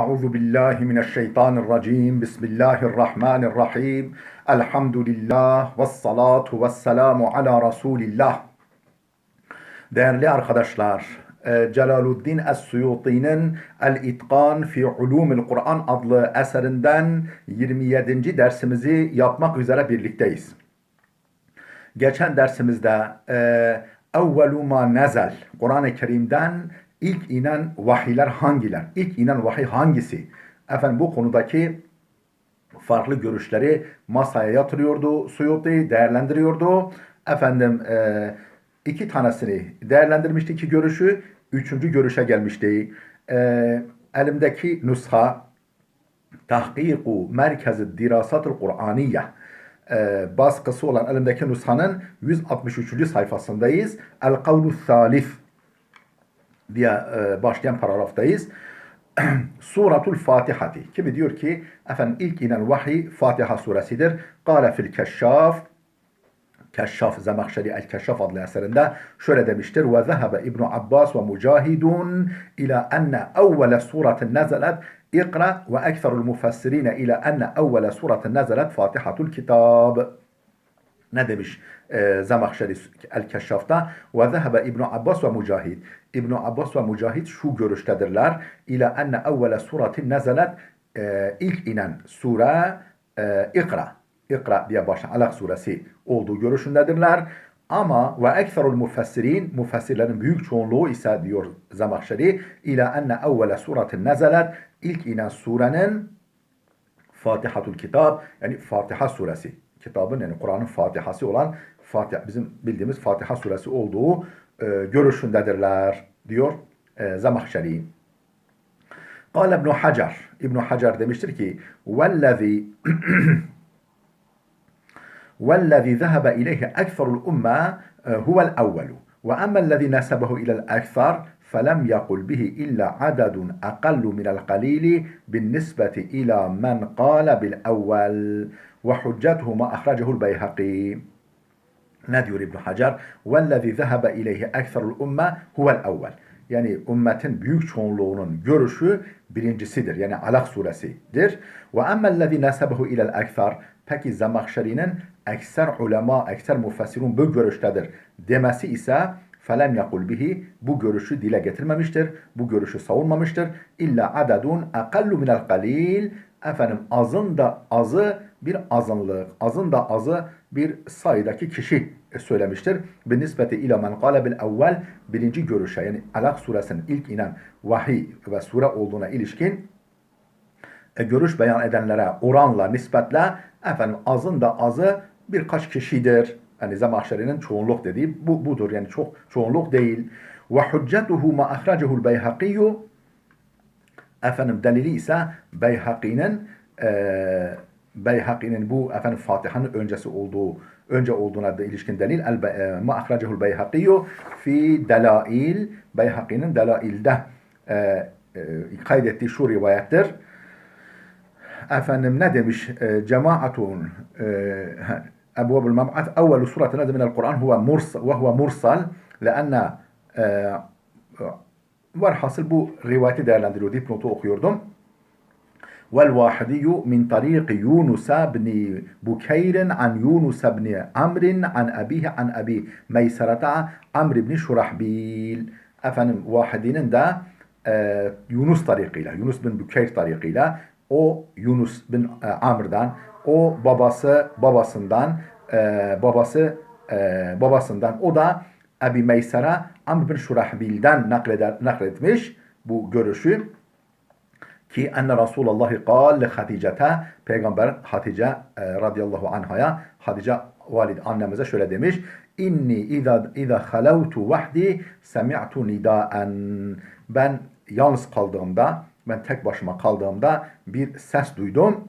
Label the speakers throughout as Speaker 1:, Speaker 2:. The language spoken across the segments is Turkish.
Speaker 1: Euzu billahi mineşşeytanirracim. Bismillahirrahmanirrahim. Elhamdülillah ve salatu ve selamu ala Resulillah. Değerli arkadaşlar, Celaluddin Es-Suyuti'nin El-İtkan fi Ulumil Kur'an adlı eserinden 27. dersimizi yapmak üzere birlikteyiz. Geçen dersimizde evvelu ma nezel, Kur'an-ı Kerim'den ilk inen vahiyler hangiler? İlk inen vahiy hangisi? Efendim bu konudaki farklı görüşleri masaya yatırıyordu. Suyuti değerlendiriyordu. Efendim iki tanesini değerlendirmişti, iki görüşü. Üçüncü görüşe gelmişti. Elimdeki nüsha Tahkiku Merkez-i Dirasatul Kur'aniye baskısı olan elimdeki nüshanın 163. sayfasındayız. El-Kavlu Thalith diye başlayan paragraftayız. Suratul Fatihati. Kimi diyor ki efendim ilk inen vahiy Fatiha suresidir. Kâle fil keşşaf. Keşşaf, Zemahşeri El-Keşşaf adlı eserinde şöyle demiştir. Ve zehebe İbn Abbas ve Mücahidun ila enne evvele suretin nezelet İkra ve ekserul mufassirine ila enne evvele suretin nezelet Fatihatul Kitab. Ne demiş Zemahşeri El-Keşşaf'ta? Ve zehebe İbn Abbas ve Mücahid. İbn Abbas ve Mücahid şu görüştedirler. İla enne evvele suretin nezelet ilk inen sure İkra. İkra diye başlayan Alak suresi olduğu görüşündedirler. Ama ve ekserul mufassirin, mufassirlerin büyük çoğunluğu ise diyor Zemahşeri, ila enne evvele suretin nezelet ilk inen surenin Fatihatul Kitab, yani Fatiha suresi. Kitabın yani Kur'an'ın Fatihası olan Fatiha, bizim bildiğimiz Fatiha suresi olduğu görüşündedirler diyor Zemahşeri. Kâle İbn Hacer. İbn Hacer demiştir ki وَالَّذِي ذَهَبَ إِلَيْهِ أَكْثَرُ الْأُمَّةِ هُوَ الْأَوَّلُ وَأَمَّا الَّذِي نَسَبَهُ إِلَى الْأَكْثَرِ فَلَمْ يَقُلْ بِهِ إِلَّا عَدَدٌ أَقَلُّ مِنَ الْقَلِيلِ بِالنِّسْبَةِ إِلَى مَنْ قَالَ بِالْأَوَّلِ وَحُجَّتْهُ مَا أَخْرَجَهُ الْبَيْهَقِي. Ne diyor İbn Hacer? وَالَّذِي ذَهَبَ إِلَيْهِ أَكْثَرُ الْأُمَّةِ هُوَ الْأَوَّلِ. Yani ümmetin büyük çoğunluğunun görüşü birincisidir. Yani Alak suresidir. وَأَمَّا الَّذِي نَسَبَهُ إِلَى الْأَكْثَرِ. Peki Zemahşeri'nin ekser ulema, ekser mufassirun bu görüştedir demesi ise felem yakul bihi, bu görüşü dile getirmemiştir. Bu görüşü savunmamıştır. İlla adadun akallu minel qalil. Efendim azın da azı bir azınlık, azın da azı bir sayıdaki kişi söylemiştir. Bin nispeti ila men kâle bil evvel, birinci görüşe, yani Alak suresinin ilk inen vahiy ve sure olduğuna ilişkin görüş beyan edenlere oranla, nispetle efendim azın da azı birkaç kişidir. Yani Zemahşeri'nin çoğunluk dediği budur. Yani çok çoğunluk değil. Ve hüccetuhu ma ahracehu'l Beyhaqiyyu. Efendim delili ise Beyhaqi'nin bu efendim Fatiha'nın önce olduğuna da ilişkin delil ma ahracehu'l Beyhaqiyyu fi delail. Beyhaqi'nin delailde kaydettiği şu rivayettir. Efendim ne demiş? Cemaatun Ebvabul Meb'at evvelu sureti nezle minel Kur'an huve mursal leenne varhasıl bu rivayeti değerlendiriyor. Dipnotu okuyordum. Vel vahidiyyu min tariqi Yunus ibn Bukeyr an Yunus ibn Amr an abihi an abi Meyserata Amr ibn Şurahbil. Efendim vahidinin de Yunus tariqıyla, Yunus bin Bukeyr tariqıyla, o Yunus bin Amr'dan, o babasından, o da Ebi Meysera Amr bin Şurahbil'den nakletmiş bu görüşü ki enne Resulullah kâl li Hatice'te, Peygamber Hatice radıyallahu anhaya, Hatice valid annemize şöyle demiş: İnni iza halawtu vahdi semi'tu nidaen. Ben yalnız kaldığımda, ben tek başıma kaldığımda bir ses duydum.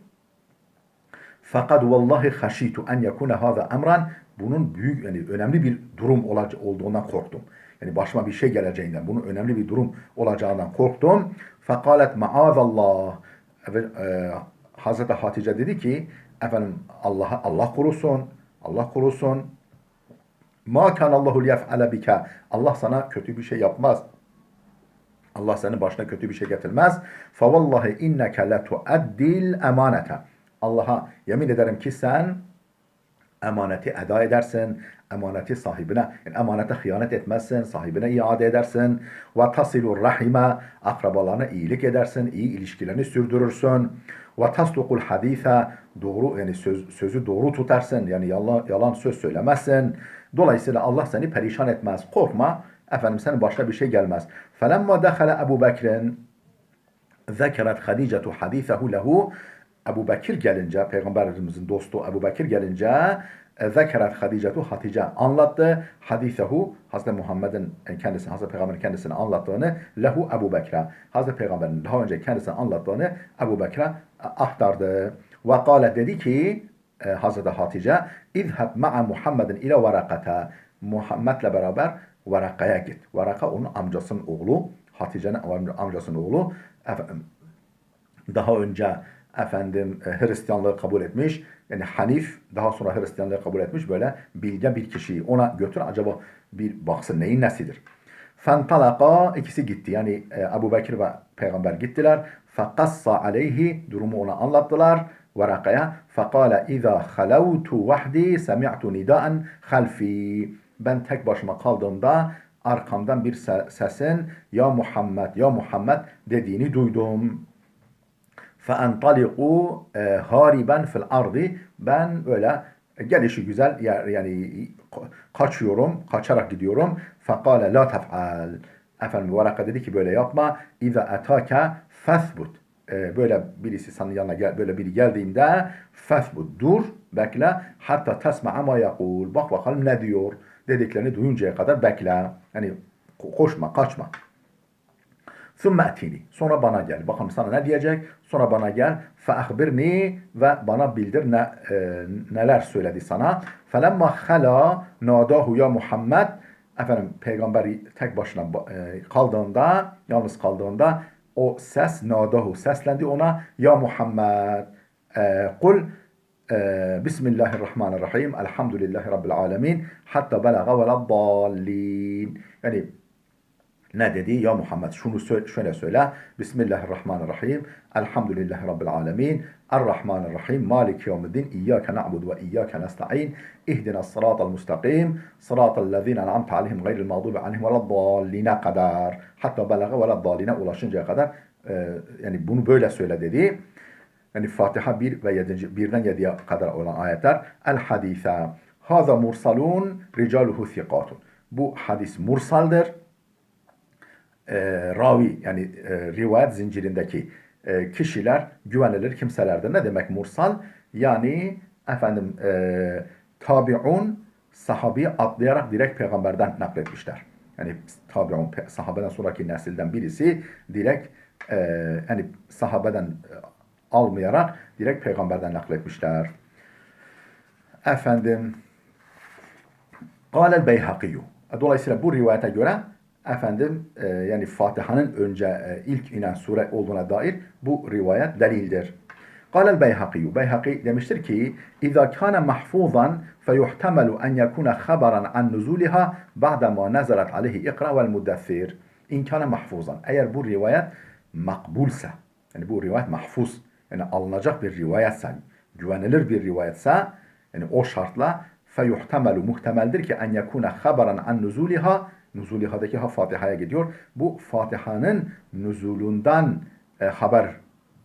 Speaker 1: Fakat vallahi haşitu en yekune hâzâ emran. Bunun büyük, yani önemli bir durum olduğundan korktum. Yani başıma bir şey geleceğinden, bunun önemli bir durum olacağından korktum. Fekalet maazallah. Hazreti Hatice dedi ki, efendim Allah korusun, Allah korusun. Ma kanallahu liyef'ale bike. Allah sana kötü bir şey yapmaz. Allah senin başına kötü bir şey getirmez. فَوَاللّٰهِ اِنَّكَ لَتُؤَدِّ الْاَمَانَةَ Allah'a yemin ederim ki sen emaneti eda edersin, emaneti sahibine, yani emanete hıyanet etmezsin, sahibine iade edersin. Ve tasilur rahime, akrabalarına iyilik edersin, iyi ilişkilerini sürdürürsün. Ve tasdukul hadise, doğru yani sözü doğru tutarsın, yani yalan söz söylemezsin. Dolayısıyla Allah seni perişan etmez. Korkma, efendim senin başına bir şey gelmez. Felemma dekhala Ebu Bekir'in zekeret Hadicetu hadisehu lehu Ebu Bekir gelince, Peygamberimizin dostu Ebu Bekir gelince zekeret Hadicetu Hatice anlattı. Hadisehu Hazreti Muhammed'in kendisini, Hazreti Peygamber'in kendisini anlattığını lehu Ebu Bekir'e. Hazreti Peygamber'in daha önce kendisine anlattığını Ebu Bekir'e aktardı. Ve kâle dedi ki Hazreti Hatice İzheb ma'a Muhammedin ile varakata. Muhammed'le beraber Varaka'ya git. Varaka onun amcasının oğlu. Hatice'nin amcasının oğlu. Daha önce Hristiyanlığı kabul etmiş. Yani Hanif daha sonra Hristiyanlığı kabul etmiş. Böyle bilge bir kişiyi ona götür. Acaba bir baksın neyin nesidir. Fentalaka ikisi gitti. Yani Ebu Bekir ve Peygamber gittiler. Fekassa aleyhi durumu ona anlattılar. Varaka'ya. Fekale izâ halavtu vahdi semi'tu nidâen halfi. Ben tek başıma kaldığımda arkamdan bir sesin ya Muhammed ya Muhammed dediğini duydum. فَاَنْطَلِقُوا hariben fil ardi. Ben böyle gelişi güzel yani kaçıyorum, kaçarak gidiyorum. فَقَالَ لَا تَفْعَلْ Efendim Varaka dedi ki böyle yapma. اِذَا اَتَاكَ فَثْبُتْ Böyle birisi senin yanına böyle biri geldiğinde فَثْبُتْ dur, bekle. Hatta تَسْمَعَ مَا يَقُولُ Bak bakalım ne diyor. Dediklerini duyuncaya kadar bekle. Yani koşma, kaçma. ثُمَّ اَتِينِ Sonra bana gel. Bakalım sana ne diyecek? Sonra bana gel. فَاَخْبِرْنِي Ve bana bildir neler söyledi sana. فَلَمَّا خَلَا نَادَاهُ ya Muhammed Efendim Peygamber tek başına kaldığında, yalnız kaldığında o ses nadahu seslendi ona ya Muhammed kul Bismillahirrahmanirrahim Elhamdülillahi Rabbil alemin hatta belaga veleddallin yani ne dedi? Ya Muhammed şunu şöyle söyle. Bismillahirrahmanirrahim. Elhamdülillahi Rabbil alemin. Errahmanirrahim. Maliki yevmiddin. İyyâke na'budu ve iyyâke nesta'in. İhdina sıratal mustakim. Sıratal lezîne en'amte aleyhim gayril mağdubi aleyhim veleddâline kadar. Hatta belaga veleddâline ulaşıncaya kadar yani bunu böyle söyle dedi. Yani Fatiha 1 ve 7. birden 7'ye kadar olan ayetler. El hadise. Haza mursalun ricaluhu thikatun. Bu hadis mursaldır. Ravi yani rivayet zincirindeki kişiler güvenilir kimselerdir. Ne demek mursal? Yani tabi'un sahabi atlayarak direkt peygamberden nakletmişler. Yani tabi'un sahabeden sonraki nesilden birisi direkt yani sahabeden almayarak direkt peygamberden nakletmişler. Kâlel Beyhakiyyü. Dolayısıyla bu rivayete göre yani Fatiha'nın önce ilk inen sure olduğuna dair bu rivayet delildir. Kâlel Beyhakiyyü. Beyhaki demiştir ki İzâ kâne mahfûzan feyuhtemelu en yekûne haberan an nuzûliha ba'demâ nezelet aleyhi ikra vel muddessir. İn kâne mahfûzan. Eğer bu rivayet makbulsa, yani bu rivayet mahfuz, yani alınacak bir rivayetse, güvenilir bir rivayetse, yani o şartla feyuhtemelu muhtemeldir ki en yekûne haberan an nuzûliha Nuzuliha'daki Fatiha'ya gidiyor. Bu Fatiha'nın nuzulundan haber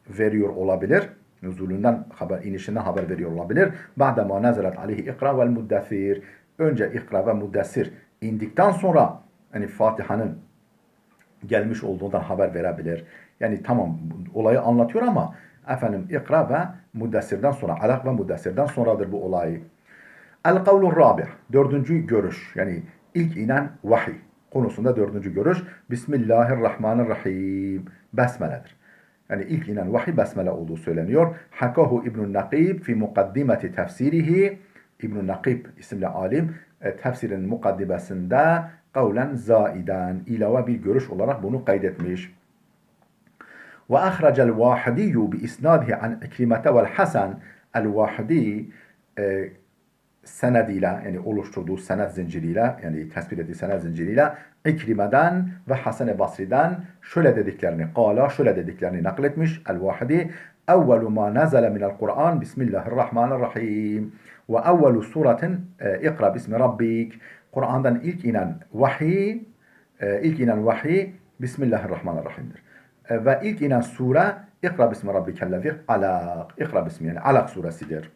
Speaker 1: veriyor olabilir. Nuzulundan inişinden haber veriyor olabilir. Ba'dema nazalet aleyhi ikra vel muddessir. Önce ikra ve muddessir indikten sonra yani Fatiha'nın gelmiş olduğundan haber verebilir. Yani tamam olayı anlatıyor ama ikra ve muddessirden sonra, alak ve muddessirden sonradır bu olay. El-kavlur rabih. Dördüncü görüş. Yani İlk inen vahiy konusunda dördüncü görüş Bismillahirrahmanirrahim. Besmele'dir. Yani ilk inen vahiy besmele olduğu söyleniyor. Hakahu İbn-i Nakib fi mukaddimeti tefsirihi. İbn-i Nakib isimli alim tefsirin mukaddimesinde kavlen zaiden ilave bir görüş olarak bunu kaydetmiş. Ve ahracel vahidiyyu bi isnadihi an ikrimete vel hasan el vahidi senediyle yani oluşturduğu senet zinciriyle yani tespit ettiği senet zinciriyle İkrime'den ve Hasan-ı Basri'den şöyle dediklerini nakletmiş. El-Vahidi evvelu ma nazale minel Kur'an Bismillahirrahmanirrahim ve evvelu suretin İkra bismi rabbik. Kur'an'dan ilk inen vahiy Bismillahirrahmanirrahim'dir. Ve ilk inen sure İkra bismi rabbikellezi alaq. İkra bismi yani Alak suresidir.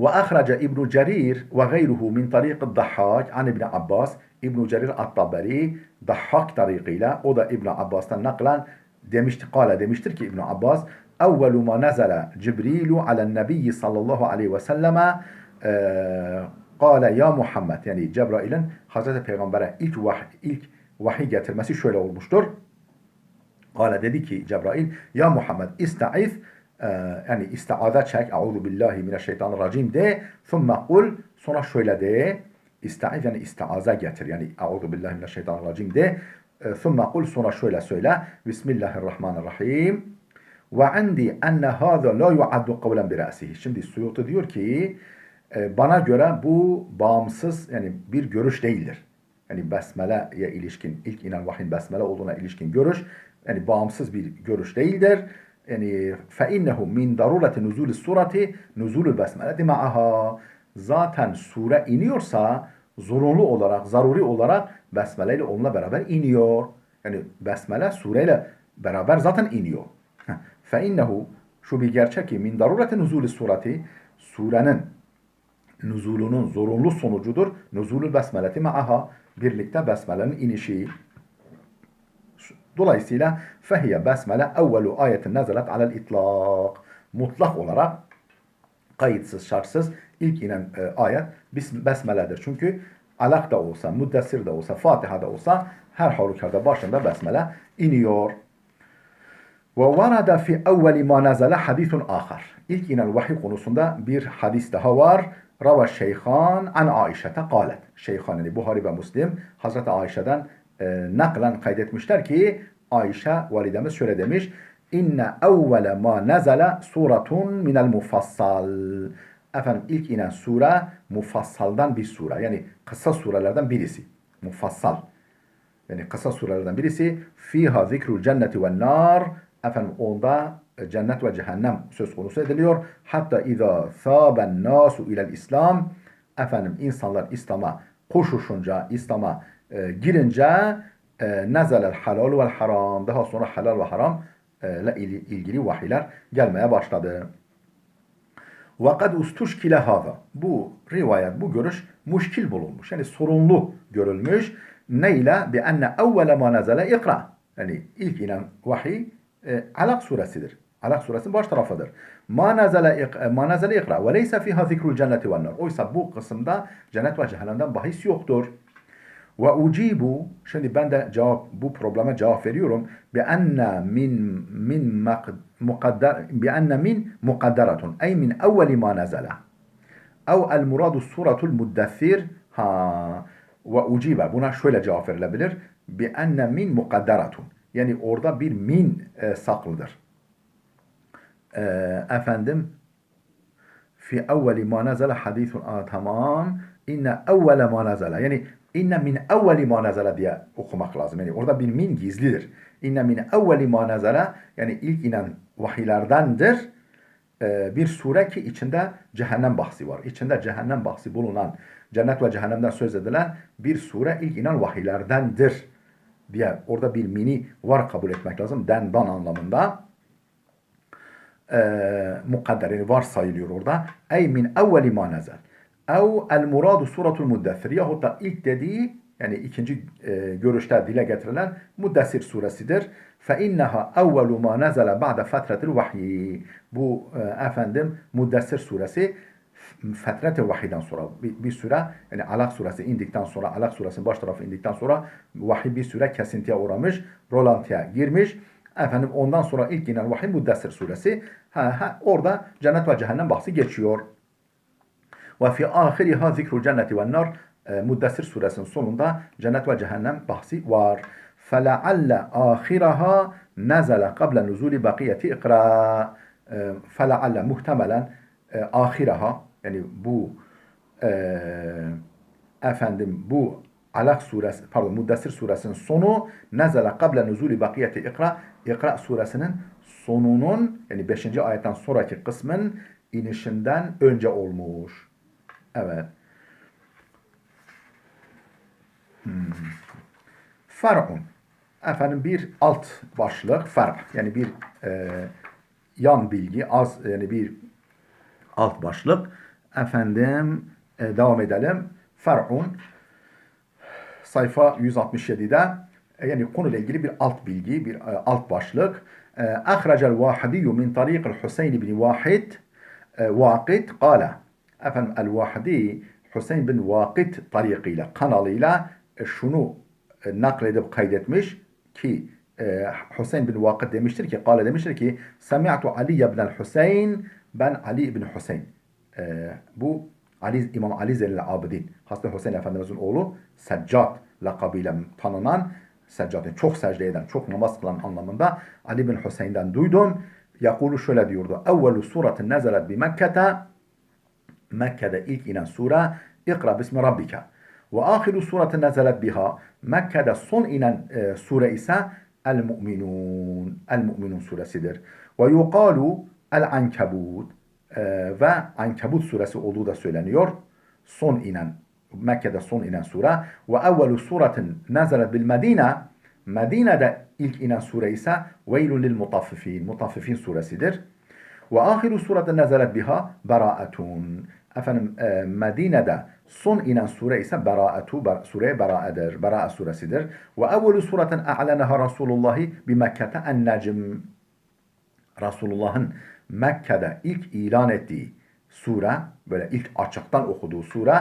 Speaker 1: وأخرج ابن جرير وغيره من طريق الضحاك عن ابن عباس ابن Cerir at-Taberi Dahhak tarikiyle o da İbn Abbas'tan naklen demiştir ki İbn Abbas evvelu ma nazala Cibrilu alen nebiyyi sallallahu aleyhi ve selleme kâle ya Muhammed yani Cebrail'in Hazreti Peygamber'e ilk vahiy getirmesi şöyle olmuştur. Kâle dedi ki Cebrail ya Muhammed istaiz yani istiaza çek Euzu billahi mineşşeytanirracim de thumma kul sonra şöyle de istaiz yani istiaza getir yani Euzu billahi mineşşeytanirracim de thumma kul sonra şöyle söyle Bismillahirrahmanirrahim ve indi enne hâzâ la yuaddu kavlen bi ra'sihi. Şimdi Suyuti diyor ki bana göre bu bağımsız yani bir görüş değildir. Yani besmele'ye ilişkin ilk inen vahyin besmele olduğuna ilişkin görüş yani bağımsız bir görüş değildir. Yani فَاِنَّهُ مِنْ دَرُورَةِ نُزُولِ السُّورَةِ نُزُولُ الْبَسْمَلَةِ مَعَهَا. Zaten sure iniyorsa zaruri olarak besmele ile onunla beraber iniyor. Yani besmele sureyle beraber zaten iniyor. فَاِنَّهُ şu bir gerçek ki مِنْ دَرُورَةِ نُزُولِ السُّورَةِ surenin nüzulunun zorunlu sonucudur. Nuzulü besmeleti ma'aha birlikte besmelenin inişi. Dolayısıyla fehiye besmele evvelu ayetin nezelet alel itlak. Mutlak olarak kayıtsız şartsız ilk inen ayet besmeledir. Çünkü alak da olsa, müddessir de olsa, Fatiha da olsa her halükarda başında besmele iniyor. Ve varada fi evveli ma nezele hadisun ahar. İlk inen vahiy konusunda bir hadis daha var. Rava Şeyhan an Aişete kalet. Şeyhan yani Buhari ve Müslim Hazreti Ayşe'den naklen kaydetmişler ki Ayşe validemiz şöyle demiş. İnne evvele ma nezele suratun minel mufassal. Efendim ilk inen sure mufassaldan bir sure. Yani kısa surelerden birisi. Mufassal. Yani kısa surelerden birisi. Fiha zikrul cenneti ve nar. Efendim onda cennet ve cehennem söz konusu ediliyor. Hatta izâ thâben nâsu ilel İslam. Efendim insanlar İslam'a koşuşunca, İslam'a girince nezelel halal vel haram. Daha sonra halal ve haram ile ilgili vahiyler gelmeye başladı. وَقَدْ اُسْتُشْكِلَ هَذَا. Bu rivayet, bu görüş muşkil bulunmuş. Yani sorunlu görülmüş. Neyle? بِأَنَّ اَوَّلَ مَا نَزَلَ اِقْرَى. Yani ilk inen vahiy Alak suresidir. Alak suresinin baş tarafıdır. Ma nazale ikra ve leysa fiha zikrul cenneti ven nar. Oysa bu kısımda cennet ve cehennemden bahis yoktur. Ve ucibu şimdi ben de bu probleme cevap veriyorum. Bi enne min mukadderatun ey min evveli ma nazala. Ev el muradu suratul muddessir ve ucibe buna şöyle cevap verilebilir. Bi enne min mukadderatun. Yani orada bir min saklıdır. Efendim fi evveli ma nazala hadisun tamam inne evvele ma nazala yani inne min evveli ma nazala diye okumak lazım. Yani orada bir min gizlidir. İnne min evveli ma nazala yani ilk inen vahiylerdendir. Bir sure ki içinde cehennem bahsi var. İçinde cehennem bahsi bulunan, cennet ve cehennemden söz edilen bir sure ilk inen vahiylerdendir diye orada bir mini var kabul etmek lazım. Dan anlamında. Mukadder yani var sayılıyor orada. Ey min evveli ma nezel. Ev el muradu suratul muddessir. Yahut da ilk dediği yani ikinci görüşte dile getirilen Muddessir suresidir. Fe inneha evvelu ma nezele ba'de fetretil vahyi. Bu efendim Muddessir suresi fetrete vahiden sonra bir süre yani Alak suresi indikten sonra Alak suresinin baş tarafı indikten sonra vahiy bir süre kesintiye uğramış, rolantiye girmiş. Efendim ondan sonra ilk inen vahiy Muddessir suresi. Orada cennet ve cehennem bahsi geçiyor. Ve fi ahiriha zikrul cenneti ve nar. Muddessir suresinin sonunda cennet ve cehennem bahsi var. فَلَعَلَّ آخِرَهَا نَزَلَ قَبْلَ نُزُولِ بَقِيَةِ اِقْرَى. فَلَعَلَّ muhtemelen ahiraha yani bu efendim bu Alak suresi, pardon Muddessir suresinin sonu nezele kable nuzuli bakiyeti ikra. İkra suresinin sonunun yani 5. ayetten sonraki kısmın inişinden önce olmuş. Evet. Far'un. Efendim bir alt başlık, far yani bir yan bilgi, az yani bir alt başlık. Efendim devam edelim. Far'un sayfa 167'de yani konuyla ilgili bir alt bilgi, bir alt başlık. Ahracel vahidiyyu min tariqil Hüseyin ibn Vakit kâle. Efendim el-Vahidi Hüseyin bin Vakit tarikiyle, kanalıyla şunu nakledip kaydetmiş ki Hüseyin bin Vakit demiştir ki, kâle demiştir ki Semi'tu Ali ibn Hüseyin, ben Ali ibn Hüseyin. Bu Ali, İmam Ali Zeynel Abidin, Hasan Hüseyin Efendimizin oğlu, Seccat lakabıyla tanınan, Seccat'ın çok secde eden, çok namaz kılan anlamında Ali bin Hüseyin'den duydum. Yakulu şöyle diyordu. Evvelu suretin nezelet bi Mekke'te, Mekke'de ilk inen sure İkra bismi Rabbike. Ve ahiru suretin nezelet biha, Mekke'de son inen sure ise El-Mu'minun. El-Mu'minun suresidir. Ve yuqalu El-Ankebut, ve Ankebut suresi olduğu da söyleniyor. Son inen, Mekke'de son inen sure. Ve evvelu suretin nezelet bil Medine, Medine'de ilk inen sure ise Veylun lil mutaffifin, Mutaffifin suresidir. Ve ahiru suretin nezelet biha Beraatun. Efendim Medine'de son inen sure ise Beraatu, sure Bera'edir, Bera'a suresidir. Ve evvelu suretin a'leneha Resulullahi bi Mekke'te en-Necm. Resulullah'ın Mekke'de ilk ilan ettiği sure, böyle ilk açıktan okuduğu sure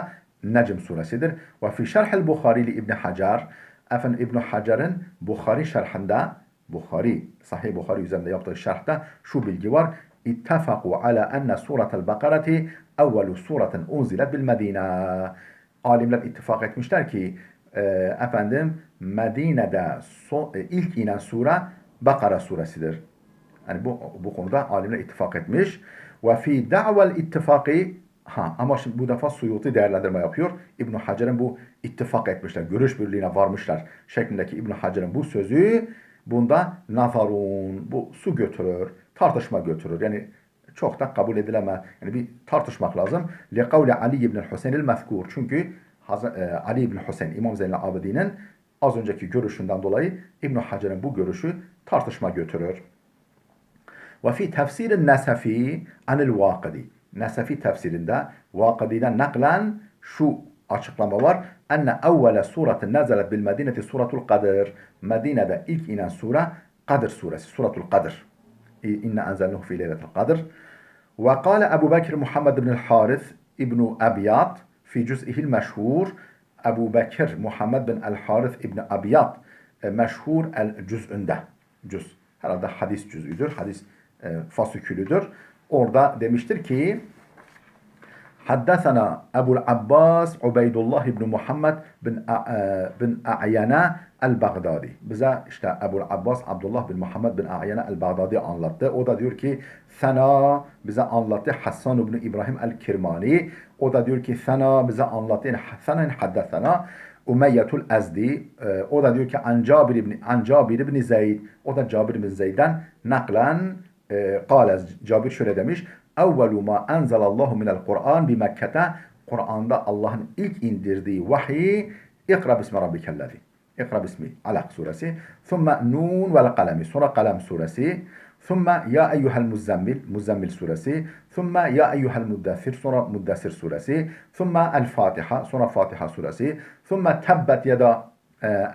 Speaker 1: Necm suresidir. Ve fi şerhil Bukhari li İbn Hacer, efendim İbn Hacer'in Bukhari şerhinde, Bukhari, Sahih Bukhari üzerinde yaptığı şerhte şu bilgi var. İttefaku ala enne suretel Bakarati evvelu suretin unzilet bil Medine. Alimler ittifak etmişler ki efendim Medine'de ilk inen sure Bakara suresidir. Yani bu konuda alimler ittifak etmiş. Ve fi da'vel ittifaki, ama şimdi bu defa Suyuti değerlendirme yapıyor. İbn Hacer'in bu ittifak etmişler, görüş birliğine varmışlar şeklindeki İbn Hacer'in bu sözü, bunda nazarun, bu su götürür, tartışma götürür. Yani çok da kabul edilemez. Yani bir tartışmak lazım. Li kavli Ali ibn Hüseyin el-Mezkur. Çünkü Ali ibn Hüseyin, İmam Zeynel Abidin'in az önceki görüşünden dolayı İbn Hacer'in bu görüşü tartışma götürür. Ve fi tefsirin Nesefi anil Vakidi. Nesefi tefsirinde Vakidi'den naklen şu açıklama var. Enne evvele suretin nezelet bil Medineti suratul Kadir. Medine'de ilk inen sure Kadir suresi, suratul Kadir. İnne enzelnuhu fi leyletil Kadir. Ve kâle Ebu Bekir Muhammed ibn el-Harith ibn Abiyat fi cüz'ihil meşhur. Ebu Bekir Muhammed bin el-Harith ibn Abiyat meşhur el-cüz'ünde. Cüz. Herhalde hadis cüz'üdür. Hadis fasükülüdür. Orada demiştir ki Haddesena Ebul Abbas Ubeydullah ibn Muhammed bin A'yana el-Baghdadi. Bize işte Ebul Abbas Abdullah bin Muhammed bin A'yana el-Baghdadi anlattı. O da diyor ki Sana bize anlattı Hassan ibn İbrahim el-Kirmani. O da diyor ki Sana bize anlattı. Yani Hassan'ın haddesena Umeyyetul Ezdi. O da diyor ki An Cabir ibn Zeyd. O da Cabir ibn Zeyd'den naklen Kâle Cabir şöyle demiş. Evvelu ma enzelallahu minel Kur'an bi Mekke'te. Kur'an'da Allah'ın ilk indirdiği vahiy İkra bismi rabbikellezi. İkra bismi Alak suresi. Thumma Nun vel kalemi. Sonra Kalem suresi. Thumma ya eyyuhel muzzemmil. Muzzemmil suresi. Thumma ya eyyuhel muddessir. Sonra Muddessir suresi. Thumma el Fatiha. Sonra Fatiha suresi. Thumma tebbet yada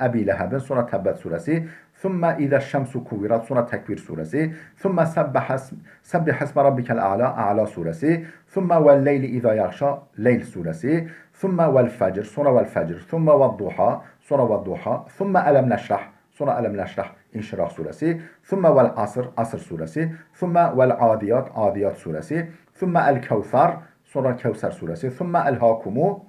Speaker 1: Ebi Leheb'in. Sonra Tebbet suresi. ثم إذا الشمس كورت sonra Tekvir suresi. ثم سبح اسم ربك الأعلى أعلى suresi. ثم والليل إذا يغشى Leyl suresi. ثم والفجر sonra والفجر. ثم والضحى sonra والضحى. ثم ألم نشرح sonra ألم نشرح İnşirah suresi. ثم والعصر Asr suresi. ثم والعاديات Adiyat suresi. ثم الكوثر sonra Kevser suresi. ثم ألهاكم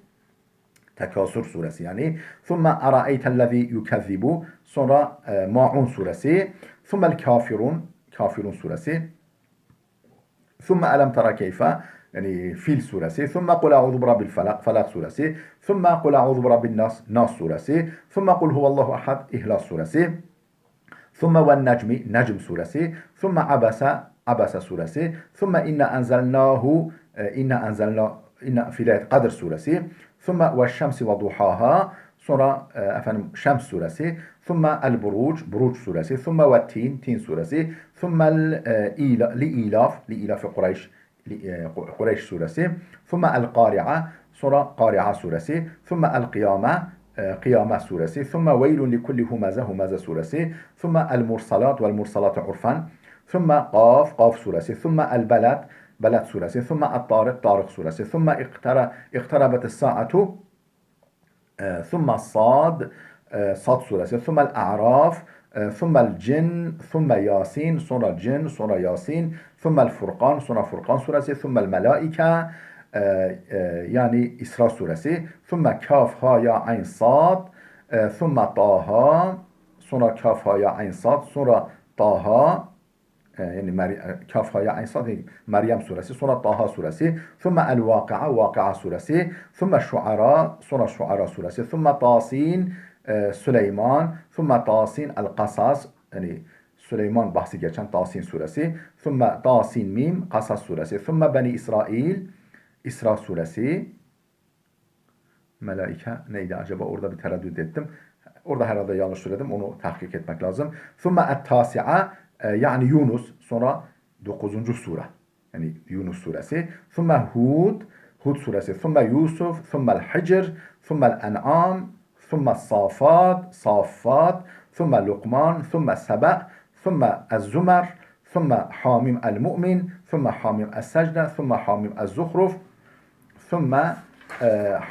Speaker 1: Tekasür suresi yani. ثُمَّ أَرَأَيْتَ الَّذ۪ي يُكَذِّبُ sonra Maun suresi. ثُمَّ الْكَافِرُونَ Kafirun suresi. ثُمَّ أَلَمْ تَرَ كَيْفَ yani Fil suresi. Thumme kul a'udhu birabbil felak, Felak suresi. Thumme kul a'udhu birabbin nas, Nas suresi. Thumme kul huvallahu ahad, İhlas suresi. Thumme ven necmi, Necm suresi. Thumme Abasa suresi. Thumme inna filayet Kadir suresi. Thumme ve şemsi ve duhaha. Sonra Şems suresi. Thumme el Buruc suresi. Thumme ve Tin suresi. Thumme li ilaf Kureyş suresi. Thumme el Qari'a. Sonra Qari'a suresi. Thumme el Kıyame suresi. Thumme veylun li kulli humaze suresi. Thumme el Mursalat urfan. Thumme Qaf suresi. Thumme el Beled suresi. Thumme el Tarık suresi. Thumme iqtarabet saatu. Thumme Sad suresi. Thumme el A'raf. Thumme el Cin. Thumme Yasin. Sonra Cin. Sonra Yasin. Thumme el Furqan. Sonra Furqan suresi. Thumme el Melaike. Yani İsra suresi. Thumme Kaf ha ya ayn sad. Thumme Taha. Sonra Kaf ha ya ayn sad. Sonra Taha. Yani Kaf ha ya ayn sad. Meryem suresi. Sonra Taha suresi. Thumme el Vakia suresi. Thumme Şuara. Sonra Şuara suresi. Thumme Tasin. Süleyman. Thumme Tasin el Kasas. Yani Süleyman bahsi geçen Tasin suresi. Thumme Tasin mim. Kasas suresi. Thumme Beni İsrail. İsra suresi. Melaike neydi acaba? Orada bir tereddüt ettim. Orada herhalde yanlış söyledim. Onu tahkik etmek lazım. Thumme et-tasi'a yani Yunus. Sonra 9. sure. Yani Yunus suresi. Thumme Hud suresi. Thumme Yusuf. Thumme el-Hicr. Thumme el-En'am. Thumme Saffat. Thumme Luqman. Thumme Seba. Thumme el-Zümer. Thumme Hamim el-Mu'min. Thumme Hamim el-Secde. Thumme Hamim el-Zuhruf. ثم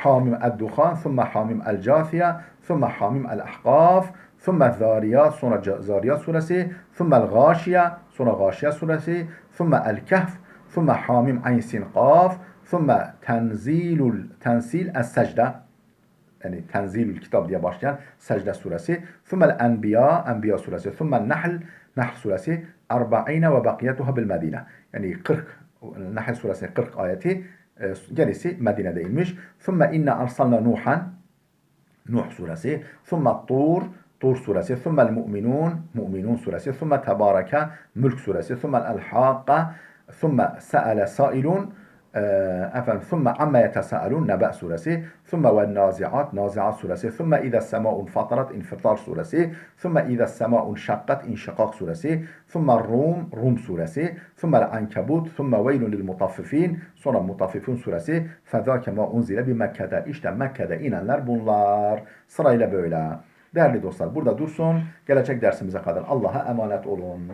Speaker 1: حامم الدخان ثم حامم الجاثية ثم حامم الأحقاف ثم الذاريات sonra Zariyat suresi ثم الغاشية sonra Gâşiye suresi ثم الكهف ثم حامم عين سين قاف ثم tensil السجدة yani tenzilül kitap diye başlayan secde suresi ثم الأنبياء suresi ثم Nahl suresi 40 ve bakiyetuha bil Medine yani 40 Nahl suresi 40 ayeti gerisi Medine'de inmiş. Thumme inna arsalna Nuh suresi. Thumme Tur suresi. Thumme Mu'minun suresi. Thumme Tebareke Mülk suresi. Thumme el-Hakka. Thumme se'ale sailun. Thumme amme yetesâelûn Nebe suresi. Thumme ve Nazi'at suresi. Thumme ize semâun fatarat infitar suresi. Thumme ize semâun şakkat inşikak suresi. Thumme Rum suresi. Thumme el-Ankebut. Thumme veylun lil mutaffifin. Sonra Mutaffifun suresi. Fezâke ma unzile bi Mekke'de. İşte Mekke'de inenler bunlar. Sırayla böyle. Değerli dostlar burada dursun. Gelecek dersimize kadar Allah'a emanet olun.